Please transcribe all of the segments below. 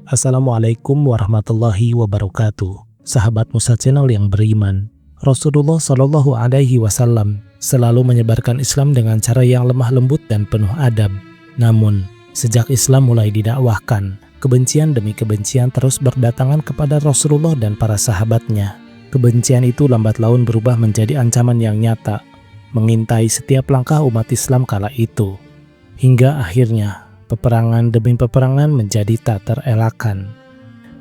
Assalamualaikum warahmatullahi wabarakatuh. Sahabat Musa Channel yang beriman, Rasulullah Shallallahu Alaihi Wasallam selalu menyebarkan Islam dengan cara yang lemah lembut dan penuh adab. Namun, sejak Islam mulai didakwahkan, kebencian demi kebencian terus berdatangan kepada Rasulullah dan para sahabatnya. Kebencian itu lambat laun berubah menjadi ancaman yang nyata, mengintai setiap langkah umat Islam kala itu. Hingga akhirnya, peperangan demi peperangan menjadi tak terelakkan.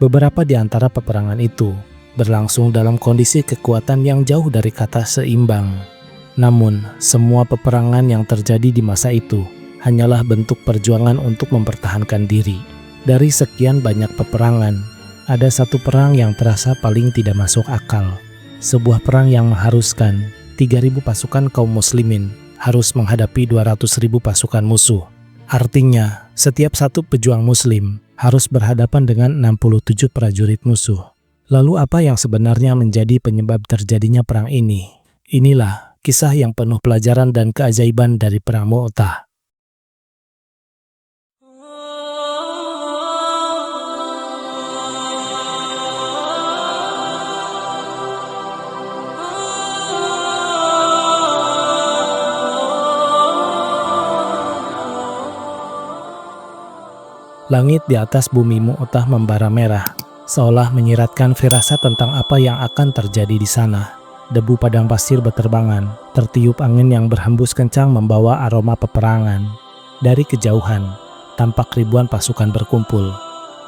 Beberapa di antara peperangan itu berlangsung dalam kondisi kekuatan yang jauh dari kata seimbang. Namun, semua peperangan yang terjadi di masa itu hanyalah bentuk perjuangan untuk mempertahankan diri. Dari sekian banyak peperangan, ada satu perang yang terasa paling tidak masuk akal. Sebuah perang yang mengharuskan 3.000 pasukan kaum muslimin harus menghadapi 200.000 pasukan musuh. Artinya, setiap satu pejuang muslim harus berhadapan dengan 67 prajurit musuh. Lalu apa yang sebenarnya menjadi penyebab terjadinya perang ini? Inilah kisah yang penuh pelajaran dan keajaiban dari Perang Mu'tah. Langit di atas bumi Mu'tah membara merah, seolah menyiratkan firasat tentang apa yang akan terjadi di sana. Debu padang pasir beterbangan, tertiup angin yang berhembus kencang membawa aroma peperangan. Dari kejauhan, tampak ribuan pasukan berkumpul,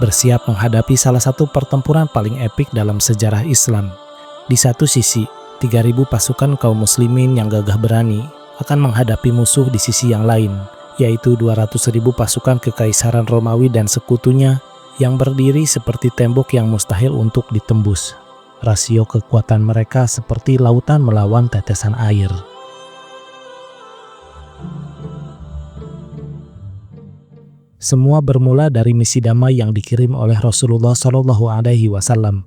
bersiap menghadapi salah satu pertempuran paling epik dalam sejarah Islam. Di satu sisi, 3.000 pasukan kaum muslimin yang gagah berani akan menghadapi musuh di sisi yang lain, yaitu 200.000 pasukan Kekaisaran Romawi dan sekutunya yang berdiri seperti tembok yang mustahil untuk ditembus. Rasio kekuatan mereka seperti lautan melawan tetesan air. Semua bermula dari misi damai yang dikirim oleh Rasulullah Shallallahu Alaihi Wasallam.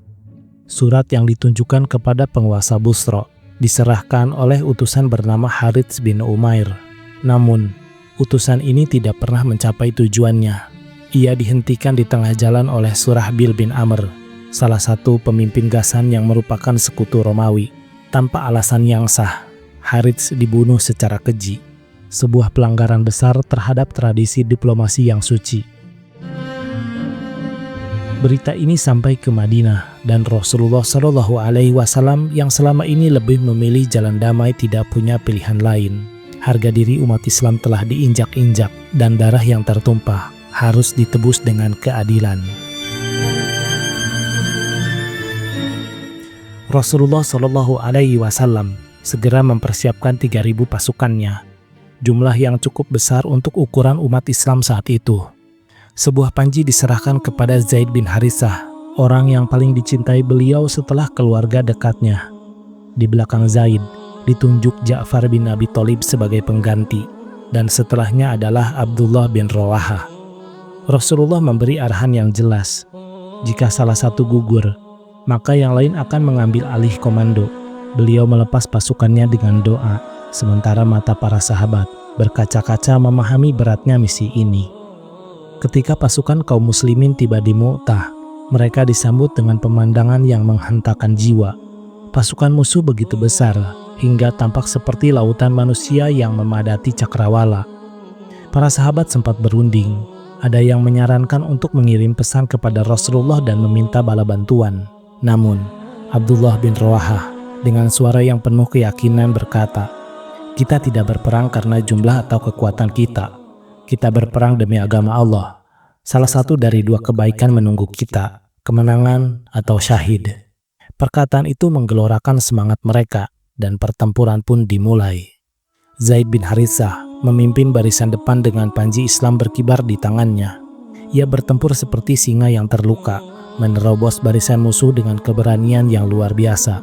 Surat yang ditunjukkan kepada penguasa Busra diserahkan oleh utusan bernama Harits bin Umair. Namun, utusan ini tidak pernah mencapai tujuannya. Ia dihentikan di tengah jalan oleh Surahbil bin Amr, salah satu pemimpin Ghassan yang merupakan sekutu Romawi. Tanpa alasan yang sah, Harits dibunuh secara keji. Sebuah pelanggaran besar terhadap tradisi diplomasi yang suci. Berita ini sampai ke Madinah dan Rasulullah Shallallahu Alaihi Wasallam yang selama ini lebih memilih jalan damai tidak punya pilihan lain. Harga diri umat Islam telah diinjak-injak dan darah yang tertumpah harus ditebus dengan keadilan. Rasulullah Shallallahu Alaihi Wasallam segera mempersiapkan 3.000 pasukannya, jumlah yang cukup besar untuk ukuran umat Islam saat itu. Sebuah panji diserahkan kepada Zaid bin Harithah, orang yang paling dicintai beliau setelah keluarga dekatnya. Di belakang Zaid ditunjuk Ja'far bin Abi Thalib sebagai pengganti, dan setelahnya adalah Abdullah bin Rawaha. Rasulullah memberi arahan yang jelas. Jika salah satu gugur, maka yang lain akan mengambil alih komando. Beliau melepas pasukannya dengan doa, sementara mata para sahabat berkaca-kaca memahami beratnya misi ini. Ketika pasukan kaum muslimin tiba di Mu'tah, mereka disambut dengan pemandangan yang menghentakkan jiwa. Pasukan musuh begitu besar, hingga tampak seperti lautan manusia yang memadati cakrawala. Para sahabat sempat berunding. Ada yang menyarankan untuk mengirim pesan kepada Rasulullah dan meminta bala bantuan. Namun, Abdullah bin Rawaha dengan suara yang penuh keyakinan berkata, "Kita tidak berperang karena jumlah atau kekuatan kita. Kita berperang demi agama Allah. Salah satu dari dua kebaikan menunggu kita, kemenangan atau syahid." Perkataan itu menggelorakan semangat mereka, dan pertempuran pun dimulai. Zaid bin Harithah memimpin barisan depan dengan panji Islam berkibar di tangannya. Ia bertempur seperti singa yang terluka, menerobos barisan musuh dengan keberanian yang luar biasa.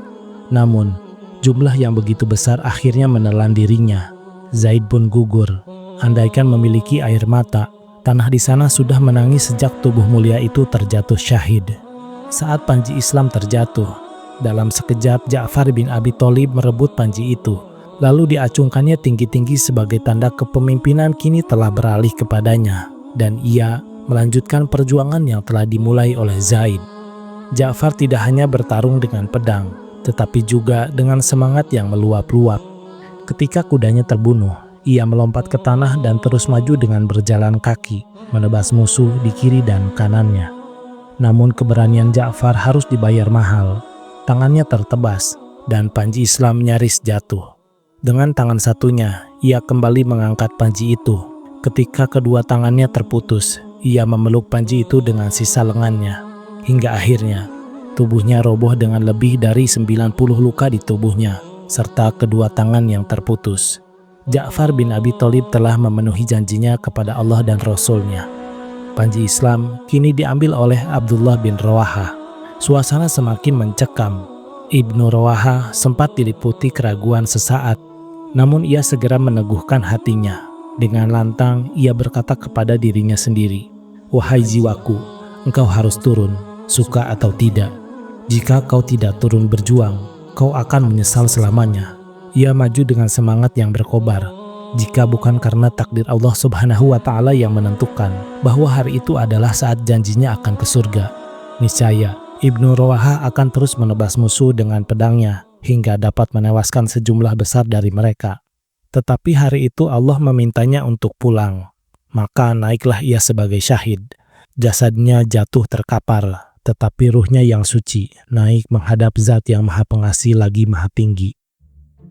Namun, jumlah yang begitu besar akhirnya menelan dirinya. Zaid pun gugur. Andaikan memiliki air mata, tanah di sana sudah menangis sejak tubuh mulia itu terjatuh syahid. Saat panji Islam terjatuh, dalam sekejap Ja'far bin Abi Thalib merebut panji itu, lalu diacungkannya tinggi-tinggi sebagai tanda kepemimpinan kini telah beralih kepadanya, dan ia melanjutkan perjuangan yang telah dimulai oleh Zaid. Ja'far tidak hanya bertarung dengan pedang, tetapi juga dengan semangat yang meluap-luap. Ketika kudanya terbunuh, ia melompat ke tanah dan terus maju dengan berjalan kaki, menebas musuh di kiri dan kanannya. Namun keberanian Ja'far harus dibayar mahal. Tangannya tertebas, dan panji Islam nyaris jatuh. Dengan tangan satunya, ia kembali mengangkat panji itu. Ketika kedua tangannya terputus, ia memeluk panji itu dengan sisa lengannya. Hingga akhirnya, tubuhnya roboh dengan lebih dari 90 luka di tubuhnya, serta kedua tangan yang terputus. Ja'far bin Abi Thalib telah memenuhi janjinya kepada Allah dan Rasul-Nya. Panji Islam kini diambil oleh Abdullah bin Rawaha. Suasana semakin mencekam. Ibnu Rawaha sempat diliputi keraguan sesaat, namun ia segera meneguhkan hatinya. Dengan lantang ia berkata kepada dirinya sendiri, "Wahai jiwaku, engkau harus turun, suka atau tidak. Jika kau tidak turun berjuang, kau akan menyesal selamanya." Ia maju dengan semangat yang berkobar. Jika bukan karena takdir Allah Subhanahu wa Ta'ala yang menentukan bahwa hari itu adalah saat janjinya akan ke surga, niscaya Ibnu Rawaha akan terus menebas musuh dengan pedangnya hingga dapat menewaskan sejumlah besar dari mereka. Tetapi hari itu Allah memintanya untuk pulang. Maka naiklah ia sebagai syahid. Jasadnya jatuh terkapar, tetapi ruhnya yang suci naik menghadap Zat yang Maha Pengasih lagi Maha Tinggi.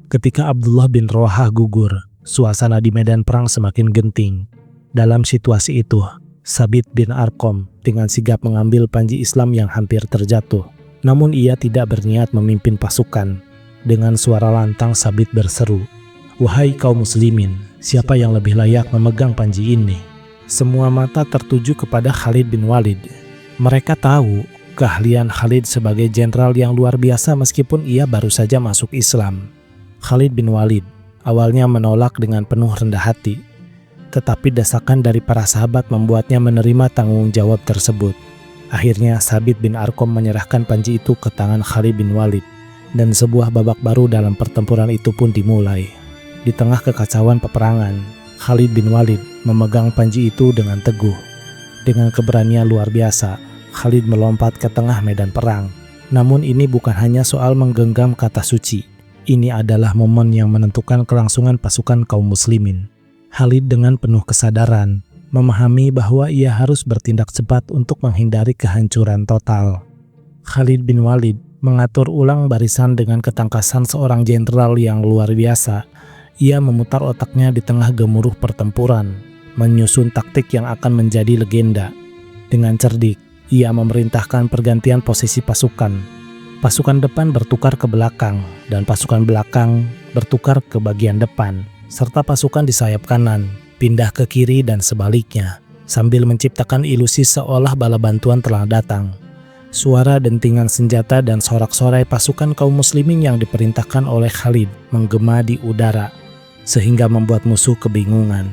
Ketika Abdullah bin Rawaha gugur, suasana di medan perang semakin genting. Dalam situasi itu, Sabit bin Arqam dengan sigap mengambil panji Islam yang hampir terjatuh. Namun ia tidak berniat memimpin pasukan. Dengan suara lantang Sabit berseru, "Wahai kaum muslimin, siapa yang lebih layak memegang panji ini?" Semua mata tertuju kepada Khalid bin Walid. Mereka tahu keahlian Khalid sebagai jenderal yang luar biasa meskipun ia baru saja masuk Islam. Khalid bin Walid awalnya menolak dengan penuh rendah hati, tetapi desakan dari para sahabat membuatnya menerima tanggung jawab tersebut. Akhirnya Sabit bin Arqam menyerahkan panji itu ke tangan Khalid bin Walid, dan sebuah babak baru dalam pertempuran itu pun dimulai. Di tengah kekacauan peperangan, Khalid bin Walid memegang panji itu dengan teguh. Dengan keberanian luar biasa, Khalid melompat ke tengah medan perang. Namun ini bukan hanya soal menggenggam kata suci. Ini adalah momen yang menentukan kelangsungan pasukan kaum muslimin. Khalid dengan penuh kesadaran memahami bahwa ia harus bertindak cepat untuk menghindari kehancuran total. Khalid bin Walid mengatur ulang barisan dengan ketangkasan seorang jenderal yang luar biasa. Ia memutar otaknya di tengah gemuruh pertempuran, menyusun taktik yang akan menjadi legenda. Dengan cerdik, ia memerintahkan pergantian posisi pasukan. Pasukan depan bertukar ke belakang, dan pasukan belakang bertukar ke bagian depan, serta pasukan di sayap kanan pindah ke kiri dan sebaliknya, sambil menciptakan ilusi seolah bala bantuan telah datang. Suara dentingan senjata dan sorak-sorai pasukan kaum muslimin yang diperintahkan oleh Khalid menggema di udara, sehingga membuat musuh kebingungan.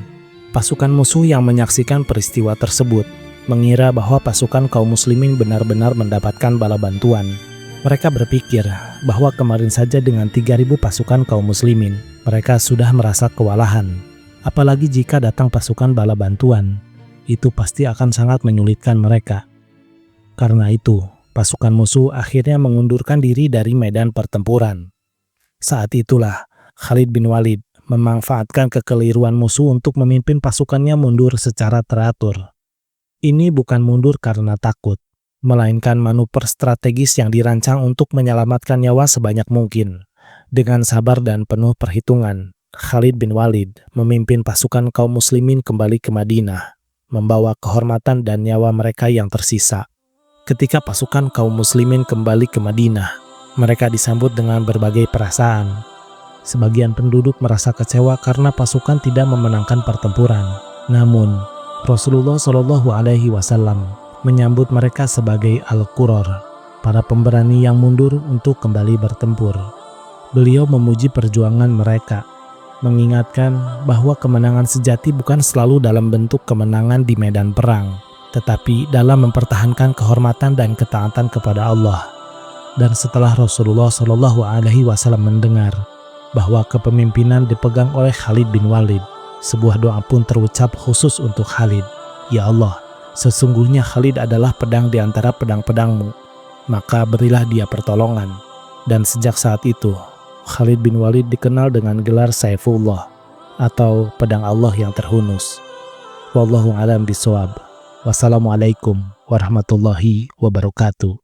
Pasukan musuh yang menyaksikan peristiwa tersebut mengira bahwa pasukan kaum muslimin benar-benar mendapatkan bala bantuan. Mereka berpikir bahwa kemarin saja dengan 3.000 pasukan kaum muslimin, mereka sudah merasa kewalahan. Apalagi jika datang pasukan bala bantuan, itu pasti akan sangat menyulitkan mereka. Karena itu, pasukan musuh akhirnya mengundurkan diri dari medan pertempuran. Saat itulah, Khalid bin Walid memanfaatkan kekeliruan musuh untuk memimpin pasukannya mundur secara teratur. Ini bukan mundur karena takut, melainkan manuver strategis yang dirancang untuk menyelamatkan nyawa sebanyak mungkin. Dengan sabar dan penuh perhitungan, Khalid bin Walid memimpin pasukan kaum muslimin kembali ke Madinah, membawa kehormatan dan nyawa mereka yang tersisa. Ketika pasukan kaum muslimin kembali ke Madinah, mereka disambut dengan berbagai perasaan. Sebagian penduduk merasa kecewa karena pasukan tidak memenangkan pertempuran. Namun, Rasulullah SAW menyambut mereka sebagai Al-Quror, para pemberani yang mundur untuk kembali bertempur. Beliau memuji perjuangan mereka, mengingatkan bahwa kemenangan sejati bukan selalu dalam bentuk kemenangan di medan perang, tetapi dalam mempertahankan kehormatan dan ketaatan kepada Allah. Dan setelah Rasulullah SAW mendengar bahwa kepemimpinan dipegang oleh Khalid bin Walid, sebuah doa pun terucap khusus untuk Khalid. Ya Allah, Sesungguhnya Khalid adalah pedang di antara pedang-pedangmu, maka berilah dia pertolongan. Dan sejak saat itu, Khalid bin Walid dikenal dengan gelar Saifullah atau pedang Allah yang terhunus. Wallahu a'lam bishawab. Wassalamualaikum warahmatullahi wabarakatuh.